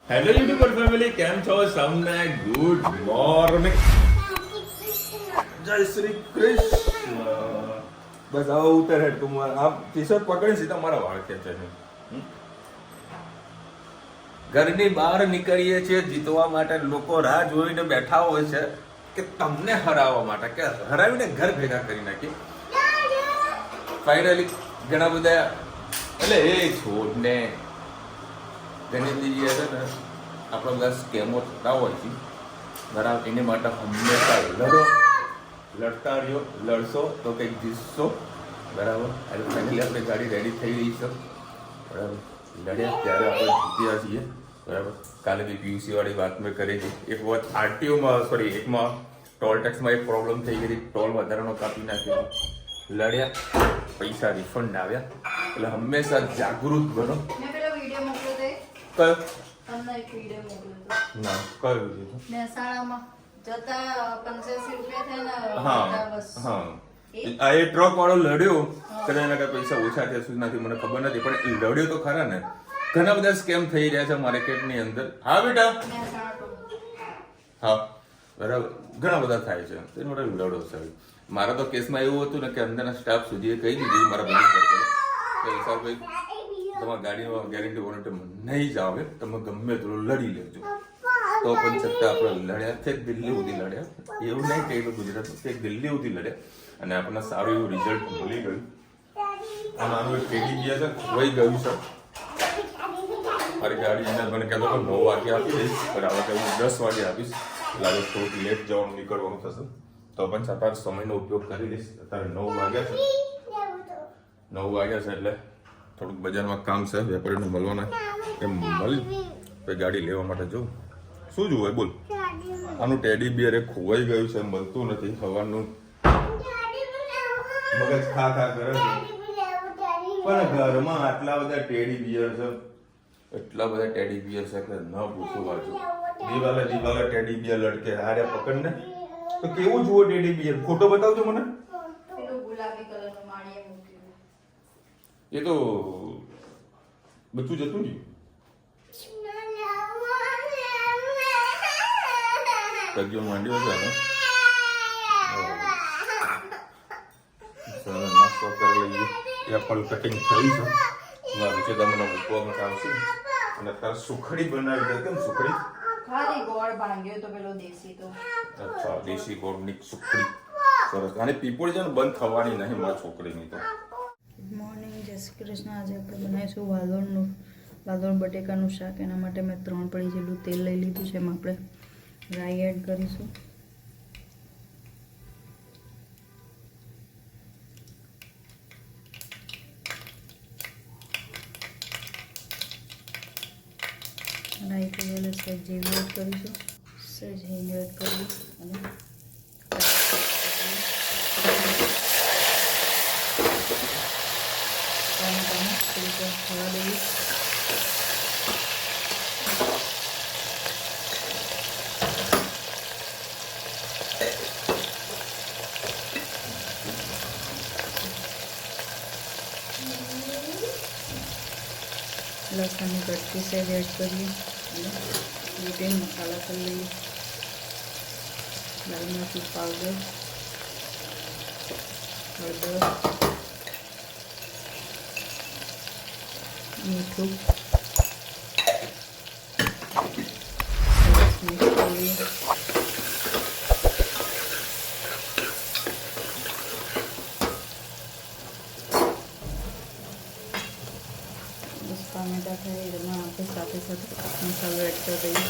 Hello YouTuber family, કેમ છો? સૌને ગુડ મોર્નિંગ, જય શ્રી કૃષ્ણ. બસ આવો ઉતર હેડ તું આ ટી-શર્ટ પકડી સીધા મારા વાળ ખેંચે છે. ઘરની બહાર નીકળીએ છીએ જીતવા માટે. લોકો રાહ જોઈને બેઠા હોય છે કે તમને હરાવવા માટે, કે હરાવીને ઘર ભેગા કરી નાખીએ. ફાઇનલી ઘણા બધા એટલે એ છોડને ગણેશજી છે ને, આપણા બધા સ્કેમો થતા હોય છે બરાબર. એની માટે હંમેશા લડો, લડતા રહ્યો. લડશો તો કંઈક જીતશો બરાબર. એટલે ફાઇનલી આપણે ગાડી રેડી થઈ રહી છે બરાબર. લડ્યા ત્યારે આપણે જીત્યા છીએ બરાબર. કાલે બી પીયુસી વાળી વાત મેં કરી હતી. એક વખત આરટીઓમાં એકમાં ટોલ ટેક્સમાં એક પ્રોબ્લેમ થઈ ગઈ હતી. ટોલ વધારાનો કાપી નાખ્યો. લડ્યા, પૈસા રિફંડ આવ્યા. એટલે હંમેશા જાગૃત બનો. કયો? તમને એક વિડિયો મોકલ્યો હતો. ના, કયો વિડિયો? મહેસાણામાં જતા 85 રૂપિયા થયા ને. હા બસ. હા, આ એ ટ્રક વાળો લડ્યો. કદાચ એના કાંઈ પૈસા ઓછા થયા શું નથી મને ખબર નથી, પણ એ લડ્યો તો ખરા ને. ઘણા બધા સ્કેમ થઈ રહ્યા છે માર્કેટની અંદર. હા બેટા, મહેસાણા to. હા બરાબર, ઘણા બધા થાય છે. તેનો માટે લડો સાહેબ. મારા તો કેસમાં એવું હતું ને કે અંદરના સ્ટાફ સુધી કહી દીધું મારા બંને સર્કલ કે વિશાલભાઈ, તમારા ગાડીમાં ગેરંટી વોરંટી નહીં જ આવે, તમે ગમે એટલું લડી લેજો. તો પણ છતાં આપણે લડ્યા, છેક દિલ્હી સુધી લડ્યા. એવું નહીં કે ગુજરાતમાં, છેક દિલ્હી સુધી લડ્યા અને આપણને સારું એવું રિઝલ્ટ મળી ગયું. આ નાનું એક ટેડી ગયા છે, ખોવાઈ ગયું છે. મારી ગાડી એને મને કહેતો કે 9 વાગે આપી દઈશ, બરાબર કે હું 10 વાગે આપીશ. લાગે થોડુંક લેટ જવાનું નીકળવાનું થશે, તો પણ છતાં સમયનો ઉપયોગ કરી લઈશ. અત્યારે 9 વાગ્યા છે, 9 વાગ્યા છે એટલે થોડુંક બજારમાં કામ છે, વેપારીને મળવાના. એમ મળી પછી ગાડી લેવા માટે જવું. શું જોવે બોલ? આનું ટેડી બિયર એ ખોવાઈ ગયું છે, મળતું નથી. સવારનું મગજ ખા ખા કરે છે, પણ ઘરમાં આટલા બધા ટેડી બિયર છે, એટલા બધા ટેડી બિયર છે કે ન પૂછો બાજુ. દિવાલે ટેડી બિયર લડકે હારે પકડને. તો કેવું જુઓ ટેડી બિયર? ફોટો બતાવજો મને. પેલું ગુલાબી કલરનું માળીએ મૂક્યું. એ તો બધું જતું રહ્યું. તગ્યો માંડ્યો છે ને, નાસ્તો કરી લઈએ. એપલ કટિંગ થઈ છે, નીચે તમને મૂકવામાં આવશે. અને તારે સુખડી બનાવી દે. કેમ સુખડી? ખાલી ગોળ ભાંગ્યો તો પેલો દેશી તો. અચ્છા, દેશી ગોળની સુખડી સરસ. અને પીપળી છે ને બંધ થવાની નહીં મારી છોકરીની તો. ગુડ મોર્નિંગ, જય શ્રી કૃષ્ણ. આજે આપણે બનાવીશું વાલોળ બટેકાનું શાક. એના માટે મેં 3 પડી જેટલું તેલ લઈ લીધું છે. એમાં આપણે રાઈ એડ કરીશું. રાઈ થઈ એટલે સહેજ જીરું એડ કરીશું. સહેજ હિંગ એડ કરવું અને થવા દઈએ. લસણની કટકી સહેજ એડ કરીએ અને લીટીન મસાલા કરી લઈએ. લાલ મરચું પાવડર, હળદર, મીઠું, મિક્સ કરીએ. ટામેટા થાય એમાં આપણે સાથે મસાલો એડ કરી દઈએ.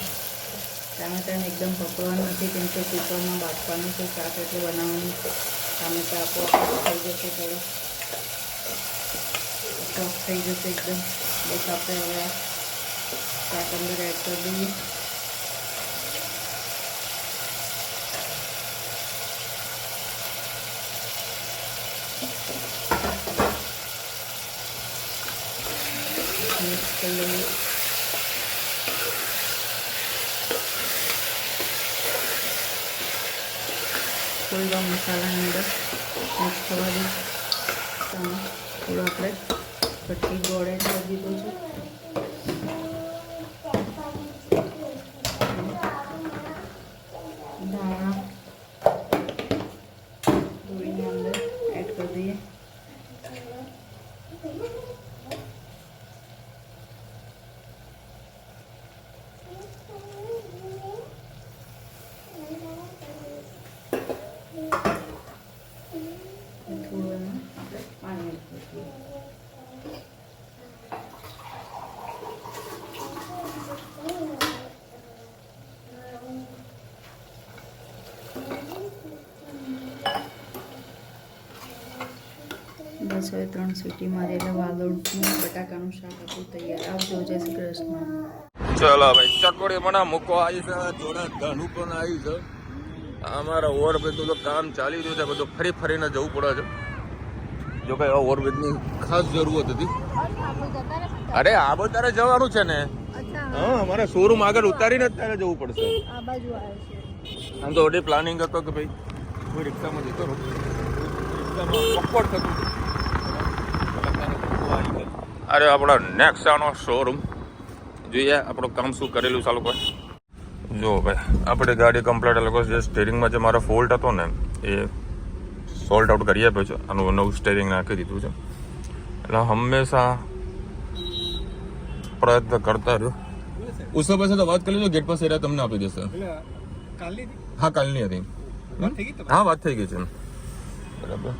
ટામેટાને એકદમ પકડવાનું નથી, કેમ કે કુકરમાં બાફવાનું છે શાક એટલે બનાવવાનું. ટામેટા આપોઆપ થઈ જશે, થોડો સોફ્ટ થઈ જશે એકદમ. બસ આપણે હવે શાક અંદર એડ કરી દઈએ. મિક્સ કરી લઈએ. થોડી વાર મસાલાની અંદર મિક્સ થવા દઈએ. થોડું આપણે કટકી ગોળ એડ કરી દીધું છે. હવે 3 સીટી મારી એટલે વાલોડનું બટાકાનું શાક આપણું તૈયાર. આવજો, જય શ્રી કૃષ્ણ. ચલો ભાઈ, ચકોડી મને મૂકવા આવી છે, જોડે ધનું પણ આવી છે. અમારા ઓવરબ્રિજનું તો કામ ચાલી રહ્યું છે, બધું ફરી ફરીને જવું પડે છે. જો કઈ ઓવરબ્રિજની ખાસ જરૂરત હતી. અરે આ બધું તારે જવાનું છે ને? હા, અમારે શોરૂમ આગળ ઉતારીને જ તારે જવું પડશે. આમ તો ઓલરેડી પ્લાનિંગ હતો કે ભાઈ કોઈ રિક્ષામાં જતો રહું, રિક્ષામાં પક્કોડ થતું. અરે આપણા નેક્સાનો શોરૂમ જોઈએ આપણું કામ શું કરેલું ચાલુ કોઈ. જો ભાઈ આપણે ગાડી કમ્પ્લીટ લોકો જે સ્ટેરિંગમાં જે મારો ફોલ્ટ હતો ને એ સોલ્ટ આઉટ કરી આપ્યો છે. આનું નવું સ્ટેરિંગ નાખી દીધું છે. એટલે હંમેશા પ્રયત્ન કરતા રહ્યો. ઉસ પાસે તો વાત કરી લો, ગેટ પાસે એરિયા તમને આપી દેશે. હા, કાલની હતી. હા, વાત થઈ ગઈ છે બરાબર.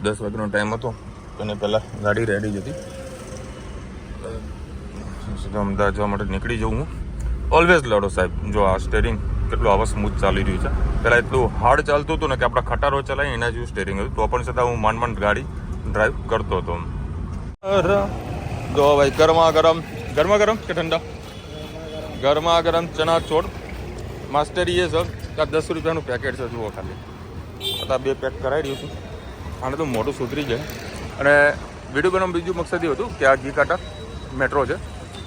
10 વાગ્યાનો ટાઈમ હતો અને પહેલાં ગાડી રેડી જ હતી. અમદાવાદ જવા માટે નીકળી જવું હું. ઓલવેઝ લડો સાહેબ. જો આ સ્ટેરિંગ કેટલું આવા સ્મૂથ ચાલી રહ્યું છે. પહેલાં એટલું હાર્ડ ચાલતું હતું ને કે આપણા ખટારો ચલાવીએ એના જેવું સ્ટેરિંગ હતું, તો પણ છતાં હું માંડ ગાડી ડ્રાઈવ કરતો હતો. જો ભાઈ ગરમા ગરમ કે ઠંડા? ગરમા ગરમ ચણા ચોળ માસ્ટરી એ સર. આ 10 રૂપિયાનું પેકેટ છે, જુઓ ખાલી. આ 2 પેક કરાવી રહ્યું છું. આને તો મોટું સુધરી જાય. અને વિડીયો બનાવવાનું બીજું મકસદ એ હતું કે આ ઘી કાંટા મેટ્રો છે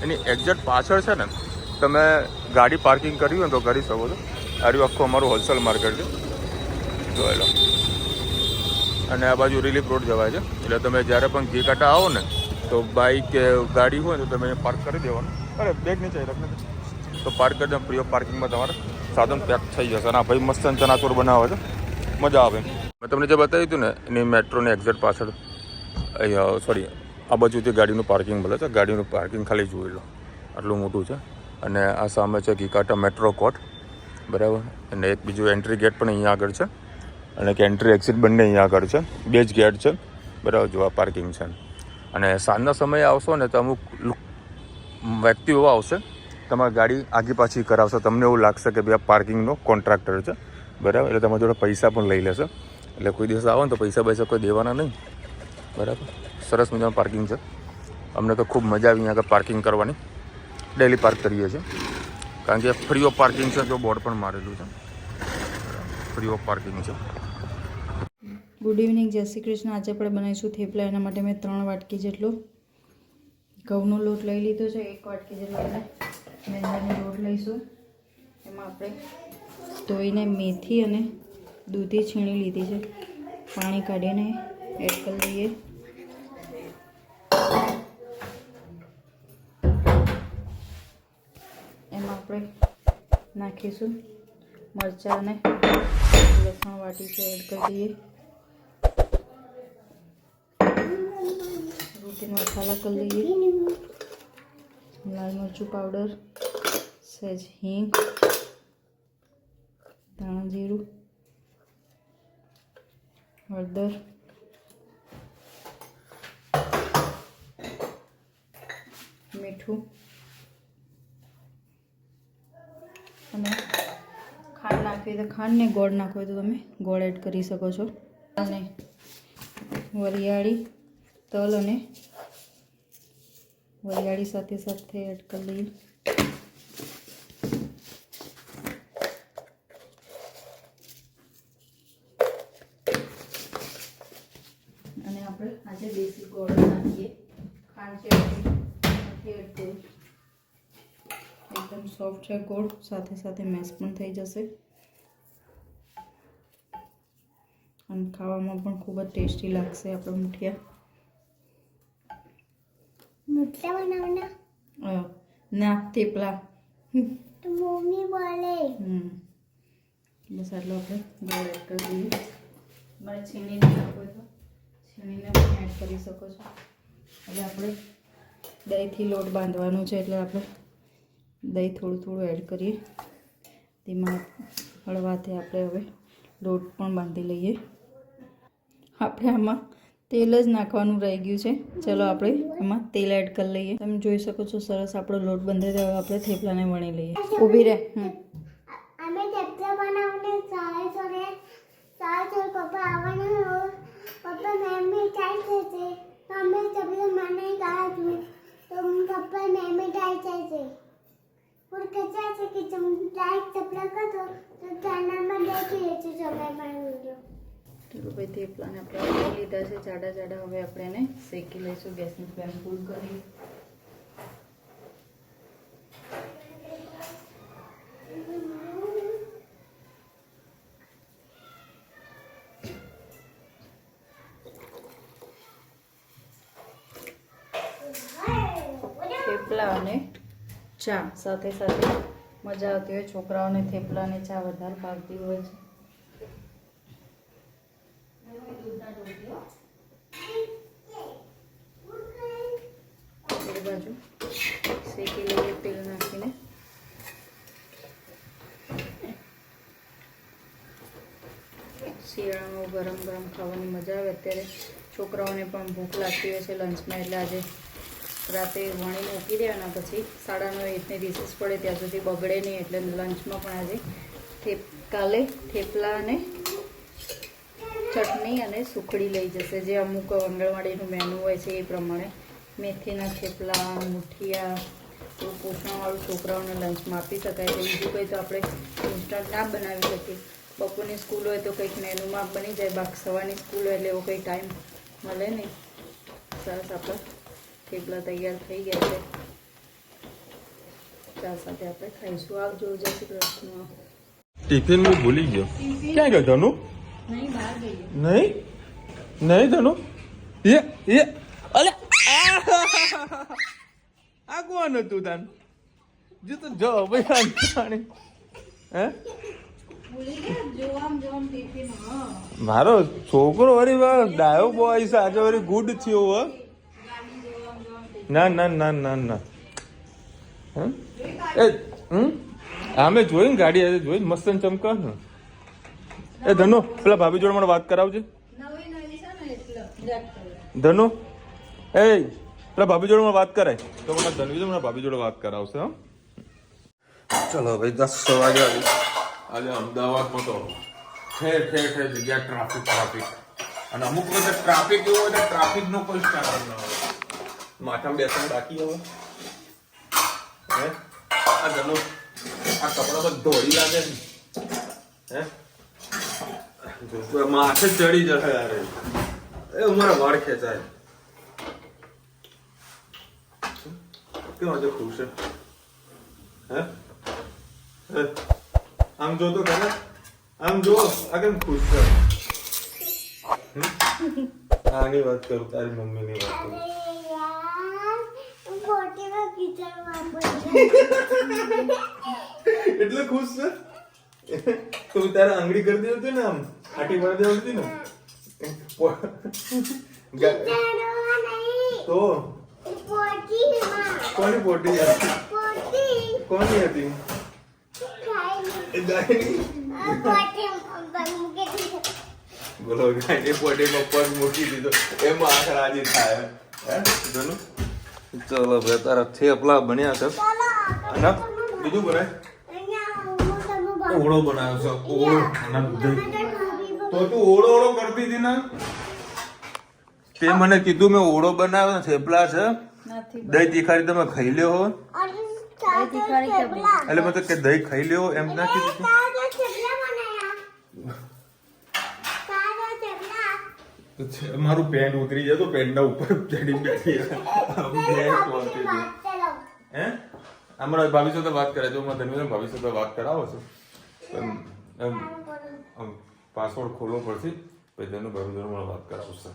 એની એક્ઝેક્ટ પાછળ છે ને તમે ગાડી પાર્કિંગ કરવી હોય તો કરી શકો છો. આર્યું આખું અમારું હોલસેલ માર્કેટ છે, જોઈ લો. અને આ બાજુ રિલીફ રોડ જવાય છે. એટલે તમે જ્યારે પણ ઘી કાંટા આવો ને તો બાઇક કે ગાડી હોય તો તમે પાર્ક કરી દેવાનું. અરે બેગ નહીં ચાહીએ તમને તો પાર્ક કરી દો. ફ્રી ઓફ પાર્કિંગમાં તમારે સાધન પેક થઈ જશે. અને આ ભાઈ મસ્ત ચનાચોર બનાવે છે, મજા આવે. મેં તમને જે બતાવ્યું હતું ને એની મેટ્રોની એક્ઝેક્ટ પાછળ સોરી આ બાજુથી ગાડીનું પાર્કિંગ મળે છે. ગાડીનું પાર્કિંગ ખાલી જોઈ લો, આટલું મોટું છે. અને આ સામે છે ઘીકાટા મેટ્રો કોર્ટ બરાબર. અને એક બીજું એન્ટ્રી ગેટ પણ અહીંયા આગળ છે અને કે એન્ટ્રી એક્ઝિટ બંને અહીંયા આગળ છે. 2 જ ગેટ છે બરાબર. જો આ પાર્કિંગ છે. અને સાંજના સમયે આવશો ને તો અમુક વ્યક્તિઓ આવશે, તમારી ગાડી આગી પાછી કરાવશે. તમને એવું લાગશે કે ભાઈ આ પાર્કિંગનો કોન્ટ્રાક્ટર છે બરાબર. એટલે તમારી જોડે પૈસા પણ લઈ લેશે. એટલે કોઈ દિવસ આવો ને તો પૈસા કોઈ દેવાના નહીં બરાબર. સરસ મજાનું પાર્કિંગ છે. અમને તો ખૂબ મજા આવી અહીંયા આગળ પાર્કિંગ કરવાની. ડેલી પાર્ક કરીએ છીએ કારણ કે ફ્રી ઓફ પાર્કિંગ છે. જો બોર્ડ પણ મારેલું છે, ફ્રી ઓફ પાર્કિંગ છે. ગુડ ઇવનિંગ, જય શ્રી કૃષ્ણ. આજે આપણે બનાવીશું થેપલા. એના માટે મેં 3 વાટકી જેટલો ઘઉંનો લોટ લઈ લીધો છે. 1 વાટકી જેટલો આપણે મેંદાનો લોટ લઈશું. એમાં આપણે ધોઈને મેથી અને દૂધી છીણી લીધી છે, પાણી કાઢીને એડ કરી દઈએ. એમાં આપણે નાખીશું મરચાં અને લસણ વાટી છે એડ કરી દઈએ. રોટીના મસાલા કરી લઈએ. લાલ મરચું પાવડર, સહેજ હિંગ, ધાણા જીરું, હળદર, મીઠું અને ખાંડ નાખવી તો ખાંડ ને ગોળ નાખવો હોય તો તમે ગોળ એડ કરી શકો છો. અને વરિયાળી, તલ અને વરિયાળી સાથે એડ કરી લઈએ. અને આપણે આજે દેશી ગોળ નાખીએ. ખાંડ છે એડ કરીએ. એકદમ સોફ્ટ છે ગોળ, સાથે મેશ પણ થઈ જશે અને ખાવામાં પણ ખૂબ જ ટેસ્ટી લાગશે. આપણે મુઠિયા બનાવવાના ના થેપલા તો મમ્મી બોલે. બસ આટલો આપણે ગોળ એડ કરી દઈએ. મારે છીણીને નાખવો તો છીણીને પણ એડ કરી શકો છો. હવે આપણે દહીંથી લોટ બાંધવાનો છે એટલે આપણે દહીં થોડું એડ કરીએ. તેમાં હળવાથી આપણે હવે લોટ પણ બાંધી લઈએ. આપણે આમાં તેલ જ નાખવાનું રહી ગયું છે. ચલો આપણે એમાં તેલ એડ કરી લઈએ. તમે જોઈ શકો છો સરસ આપણો લોટ બંધાઈ ગયો. હવે આપણે થેપલાને વણી લઈએ. ઊભી રહે. અમે થેપલા બનાવને સારે પપ્પા આવવાના. પપ્પા મેમ બી ચાલશે છે. અમે ચપલા મને ગાય છું તો પપ્પા મેમે ડાઈ છે और कच्चा છે કે જમ ડાઈ ચપલા કરતો તો ચેનલમાં દેખી લેજો સમય માં વિડિયો તો ભાઈ થેપલાને આપણે લઈ લીધા છે જાડા જાડા. હવે આપણે એને શેકી લઈશું. ગેસની ફ્લેમ ફૂલ કરી. થેપલા અને ચા સાથે સાથે મજા આવતી હોય. છોકરાઓને થેપલા અને ચા વધારે ભાવતી હોય છે. એ બાજુ શેકી લઈએ તેલ નાખીને. શિયાળામાં ગરમ ગરમ ખાવાની મજા આવે. અત્યારે છોકરાઓને પણ ભૂખ લાગતી હોય છે લંચમાં, એટલે આજે રાતે વણી મૂકી દેવાના, પછી 9:30 રિસેસ પડે ત્યાં સુધી બગડે નહીં, એટલે લંચમાં પણ આજે કાલે થેપલા અને ચટણી અને સુખડી લઈ જશે. જે અમુક આંગણવાડીનું મેનુ હોય છે એ પ્રમાણે મેથીના થેપલા, મુઠિયા, એવું પોષણવાળું છોકરાઓને લંચમાં આપી શકાય છે. બીજું કંઈ તો આપણે ઇન્સ્ટન્ટ ના બનાવી શકીએ. બપોરની સ્કૂલ હોય તો કંઈક મેનુમાં બની જાય, બાકી સવારની સ્કૂલ હોય એટલે એવો કંઈ ટાઈમ મળે નહીં. સરસ આપણા થેપલા તૈયાર થઈ ગયા છે. ચા સાથે આપણે ખાઈશું. આવજો. જય શ્રી કૃષ્ણ. ટિફિન હું ભૂલી ગયો. ક્યાં ગયો ધનુ? નહીં, બહાર ગઈ. નહીં નહીં ધનુ એ અલે આ કોણ હતું તાન? જો તો જો ભાઈ હે મારો છોકરો વળી ડાયો બોય છે આજે વળી ગુડ થયો હો. ના ના ના ના ના આમે જોઈને ગાડી આજે જોઈને મસ્ત ચમકા ને. એ ધનુ પેલા ભાભી જોડે મને વાત કરાવજે. ધનુ એ પેલા ભાભી જોડે મને વાત કરાય તો મને ધનવી તો મને ભાભી જોડે વાત કરાવશે. હા ચલો ભાઈ 10 વાગે આજે અમદાવાદમાં તો ઠેર ઠેર ઠેર જગ્યા ટ્રાફિક અને અમુક વખતે ટ્રાફિક એવું હોય તો ટ્રાફિકનો કોઈ સ્ટાન્ડર્ડ ન હોય. માથામાં બેસવાનું બાકી હવે હે આ ધનુ આ કપડા તો ધોળી લાગે ને હે માથે ચડી જશે યાર. એ મારા વાળ ખેંચાય. કેમ આજે ખુશ છે હે? આમ જો તો ખરા, આમ જો આ કેમ ખુશ છે? આની વાત કરું, તારી મમ્મીની વાત કરું. એટલે ખુશ છે તો તારે આંગળી કરી દેવી હતી ને, આમ આટી મારી દેવી હતી ને તો કોની પોટી હતી? કોની હતી? બોલો ગાયની પોટીમાં પગ મૂકી દીધો એમાં આખર રાજી થાય. ચલો ભાઈ તારા થેપલા બન્યા છે અને બીજું બનાય ઓળો બનાવ્યો છે. ઓળો તો તું ઓળો ઓળો કરતી હતી ને તે મને કીધું મેં ઓળો બનાવ્યો થેપલા છે દહીં તીખારી તમે ખાઈ લ્યો હો. એટલે મેં તો કે દહીં ખાઈ લ્યો એમ ના કીધું. મારું પેન્ટ ઉતરી જાય તો પેન્ટ ના ઉપર ચડી બેઠી હે. અમારા ભાભી સાથે વાત કરે છે. હું ધન્યવાદ ભાભી સાથે વાત કરાવો છું. પાસવર્ડ ખોલવો પડશે પછી તેનું ભાભી જોડે મને વાત કરાવશે.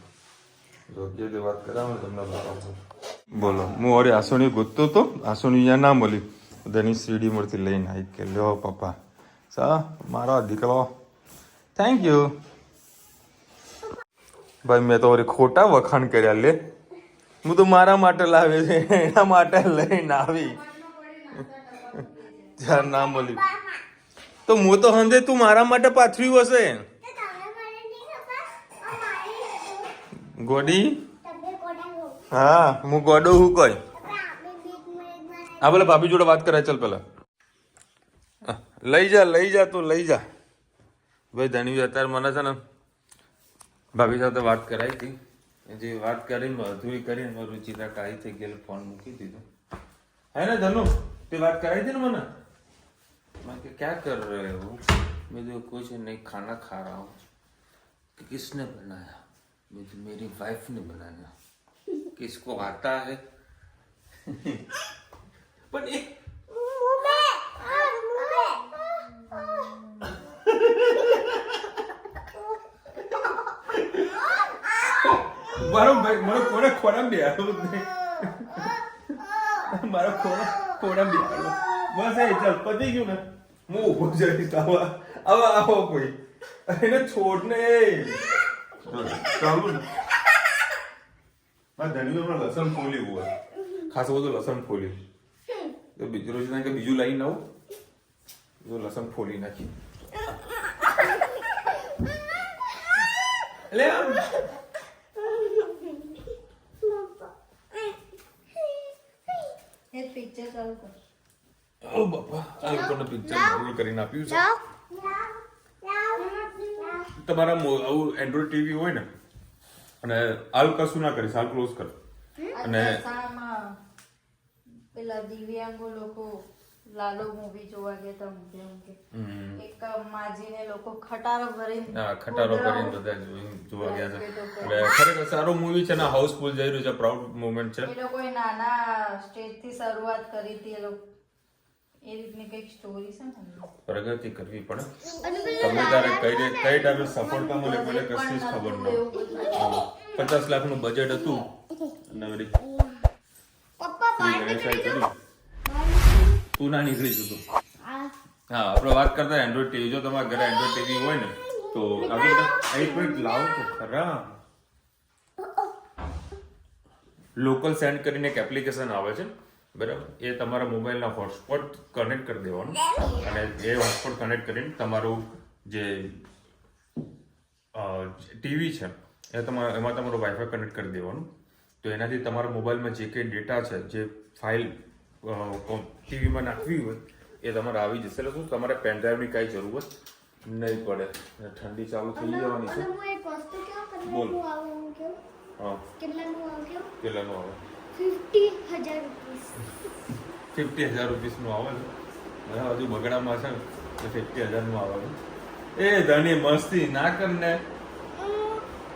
જો જે વાત કરાવો તમને બતાવશું. બોલો હું ઓરે આસોની ગોતતો તો આસોની અહીંયા ના મળી. ધની સીડી મળતી લઈને આવી કે લ્યો પપ્પા સા મારો દીકરો થેન્ક યુ. ભાઈ મેં તો વળી ખોટા વખાણ કર્યા લે. હું તો મારા માટે લાવ્યો છે એના માટે લઈને આવી જ્યાં ના મળી તો હું તો સમજે તું મારા માટે પાથર્યું હશે. ગોડી હા હું ગોડો હું કઈ હા પેલા ભાભી જોડે વાત કરાય. ચાલ પેલા લઈ જા તું લઈ જા. ભાઈ ધણી અત્યારે મને છે ને ભાભી સાથે વાત કરાવી હતી જે વાત કરી અધૂરી કરીને રુચિતા કાઈ થઈ ગયેલ ફોન મૂકી દીધો है ना धनु ते बात कराई थी ना मैंने मैं क्या कर रहे हो मैं तो कुछ नहीं खाना खा रहा हूँ कि किसने बनाया मुझे मेरी वाइफ ने बनाया किसको आता है पर एक મારો ભાઈ મારો ખોરાક બેહાડો મારો ખોરાક બેહાડો બસ એ ચાલ પતી ગયું ને હું ઉભો જઈશ આવો કોઈ એને છોડ ને ચાલુ ને મારા ધણીમાં લસણ ફોલ્યું હોય ખાસ બધું લસણ ફોલ્યું તો બીજું રોજ કે બીજું લાવીને આવું તો લસણ ફોલી નાખી એટલે આમ એક પિક્ચર ચાલુ કર ઓ બાપા આ લોકોને પિક્ચર ફૂલ કરીને આપ્યું છે તમારા આવું એન્ડ્રોઈડ ટીવી હોય ને અને હાલ કશું ના કરીશ હાલ ક્લોઝ કર અને પેલા દિવ્યાંગો લોકો લાલો મૂવી જોવા ગયા હતા એક માજીને લોકો ખટારો ભરીને બધા જોવા ગયા છે એટલે ખરેખર સારું મૂવી છે ને હાઉસફુલ જઈ રહ્યું છે પ્રાઉડ મોમેન્ટ છે એ લોકોએ નાના સ્ટેજ થી શરૂઆત કરી હતી એ લોકો એ રીતની કઈક સ્ટોરી છે ને પ્રગતિ કરવી પડે તમે તારે કઈ ટાઈમે સફળતા મળે મને કશી જ ખબર ન 50 લાખનું બજેટ હતું અને તું ના નીકળી જતો હા આપણે વાત કરતા એન્ડ્રોઈડ ટીવી જો તમારા ઘરે એન્ડ્રોઈડ ટીવી હોય ને તો આપણે એક મિનિટ લાવો તો ખરા લોકલ સેન્ડ કરીને એક એપ્લિકેશન આવે છે બરાબર એ તમારા મોબાઈલના હોટસ્પોટ કનેક્ટ કરી દેવાનું અને એ હોટસ્પોટ કનેક્ટ કરીને તમારું જે ટીવી છે એમાં તમારું વાઈફાઈ કનેક્ટ કરી દેવાનું તો એનાથી તમારા મોબાઈલમાં જે કંઈ ડેટા છે જે ફાઇલ ટીવીમાં નાખવી હોય એ તમારે આવી જશે એટલે શું તમારે પેનડ્રાઈવની કાંઈ જરૂરત નહીં પડે ઠંડી ચાલુ થઈ જવાની છે બોલ હા કેટલાનું આવે 50,000 રૂપિયાનું આવે છે હજુ બગડામાં છે ને 50,000નું આવે છે એ ધણી મસ્તી ના કર ને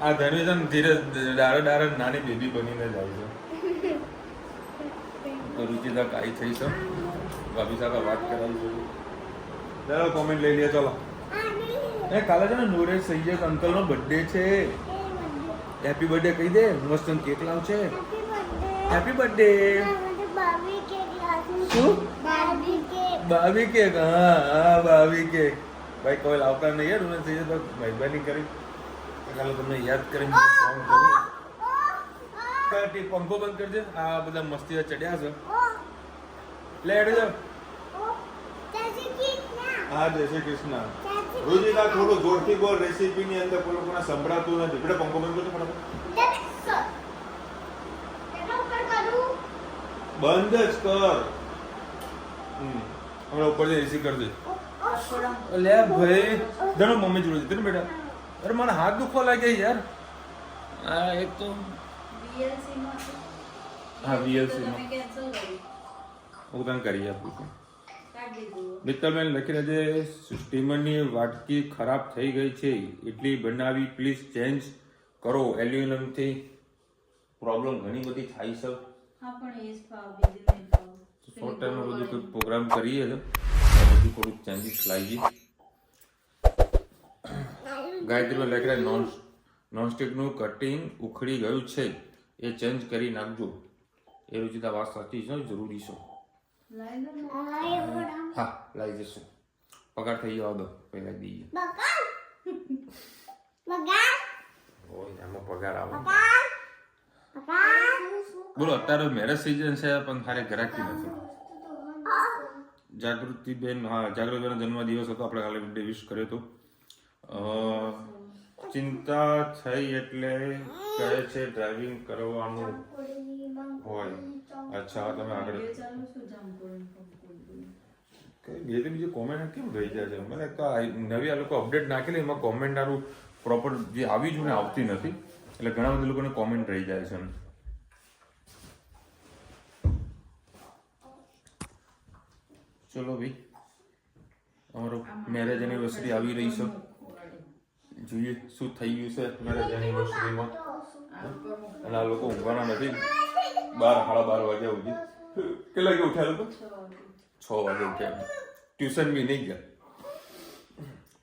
આ ધણી છે ને ધીરે ડારે નાની બેબી બનીને જાય છે તો રુચિતા કાઈ થઈ છે ભાભી સાથે વાત કરાવી છે ચાલો કોમેન્ટ લઈ લે ચાલો એ કાલે છે ને નૂરેશ સૈયદ અંકલનો બર્થડે છે હેપી બર્થડે કહી દે મસ્ત કેક લાવ છે હેપી બર્થડે શું બાબી કેક હા બાબી કેક ભાઈ કોઈ લાવતા નહીં યાર નૂરેશ સૈયદ મહેરબાની કરી કાલે તમને યાદ કરીને ફોન કરું પંખો બંધ કરજે આ બધા મસ્તી ચડ્યા છે લે હેડો જાવ હા જય શ્રી કૃષ્ણ રુચિતા થોડું જોરથી બોલ રેસીપી ની અંદર કોઈ લોકોને સંભળાતું નથી એટલે પંખો બંધ કરજો ફટાફટ બંધ જ કર હમણાં ઉપર જઈ એસી કરી દે લે ભાઈ ધણો મમ્મી જોડે જતી ને બેટા અરે મને હાથ દુખવા લાગ્યા યાર આ એક તો હા વીએલસીમાં હું તને કરી આપું મિત્તલબેન લખી રહેજે સ્ટીમરની વાટકી ખરાબ થઈ ગઈ છે ઇડલી બનાવી પ્લીઝ ચેન્જ કરો એલ્યુમિનિયમથી પ્રોબ્લેમ ઘણી બધી થાય છે શોર્ટ ટાઈમમાં બધું કોઈ પ્રોગ્રામ કરીએ તો બધું થોડુંક ચેન્જીસ લાવીએ ગાયત્રીમાં લખી રહ્યા નોનસ્ટિકનું કટિંગ ઉખડી ગયું છે એ ચેન્જ કરી નાખજો એ રુચિતા વાત સાચી છે જરૂરી છે હા લાવી જશું પગાર થઈ જવા દો પહેલા દઈએ એમાં પગાર આવે બોલો અત્યારે મેરેજ સિઝન છે પણ હારે ઘરાકી નથી જાગૃતિબેન હા જાગૃતિબેનનો જન્મદિવસ હતો આપણે કાલે બર્થડે વિશ કર્યો હતો ચિંતા થઈ એટલે કહે છે ડ્રાઇવિંગ કરવાનું હોય અચ્છા તમે આગળ બીજી કોમેન્ટ કેમ રહી જાય છે મને નવી આ લોકો અપડેટ નાખેલી એમાં કોમેન્ટ આનું પ્રોપર જે આવી જ મને આવતી નથી એટલે ઘણા બધા લોકોને કોમેન્ટ રહી જાય છે. ચલો ભાઈ, અમારો મેરેજ એનિવર્સરી આવી રહી છે. જોઈએ શું થઈ ગયું છે મેરેજ એનિવર્સરીમાં. અને આ લોકો ઊંઘવાના નથી. 12 વાગ્યા સુધી. કેટલા વાગે ઉઠ્યા લોકો? 6 વાગે ઉઠ્યા. ટ્યુશન બી નહીં ગયા.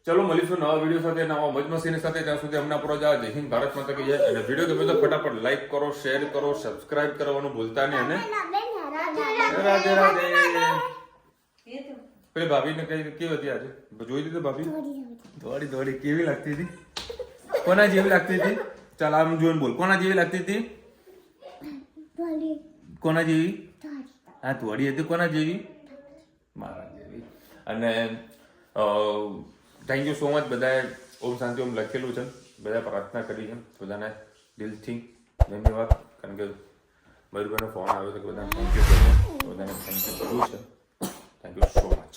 ચલો મળીશું નવા વિડીયો સાથે, નવા મોજ મસ્તીની સાથે. ત્યાં સુધી અમને આપણો જય હિન્દ, ભારત માતા કી જય. અને વિડીયો ગમે તો ફટાફટ લાઈક કરો, શેર કરો, સબસ્ક્રાઇબ કરવાનું ભૂલતા નહીં. અને રાધે રાધે. પેલી ભાભીને કઈ કેવી હતી આજે? જોઈ દીધી ભાભી? દોડી કેવી લાગતી હતી? કોના જેવી લાગતી હતી? ચાલ આમ જોઈને બોલ, કોના જેવી લાગતી હતી? કોના જેવી? હા થોડી હતી. કોના જેવી? મારા જેવી. અને થેન્ક યુ સો મચ બધાએ ઓમ શાંતિ ઓમ લખેલું છે, બધા પ્રાર્થના કરી છે, બધાને દિલથી ધન્યવાદ. કારણ કે મયુરભાઈનો ફોન આવ્યો તો બધાને થેન્ક યુ કર્યું, બધાને થેન્ક યુ કરવું છે. Thank you so much.